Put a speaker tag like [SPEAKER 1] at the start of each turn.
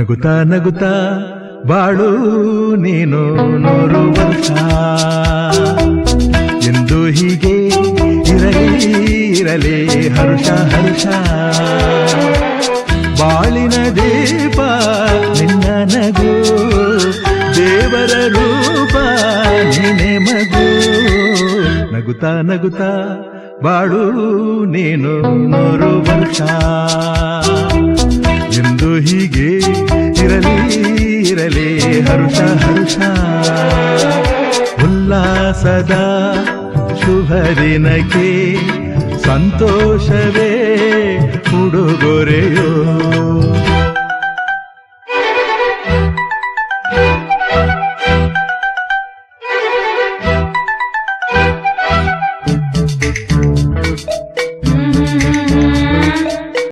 [SPEAKER 1] ನಗುತ್ತಾ ನಗುತ್ತಾ ಬಾಳು ನೀನು 100 ವರ್ಷ ಎಂದು ಹೀಗೆ ಇರಲಿ ಇರಲಿ ಹರ್ಷ ಹರ್ಷ ಬಾಳಿನ ದೀಪ ನಿನ್ನ ನಗು ದೇವರ ರೂಪ ನೀನೆ ಮಗು ನಗುತ್ತಾ ನಗುತ್ತಾ ಬಾಳು ನೀನು 100 ವರ್ಷ ಎಂದು ಹೀಗೆ ಇರಲಿ ಇರಲಿ ಹರ್ಷ ಹರ್ಷ ಉಲ್ಲಾಸದ ಶುಭ ದಿನಕ್ಕೆ ಸಂತೋಷವೇ ಉಡುಗೊರೆಯೋ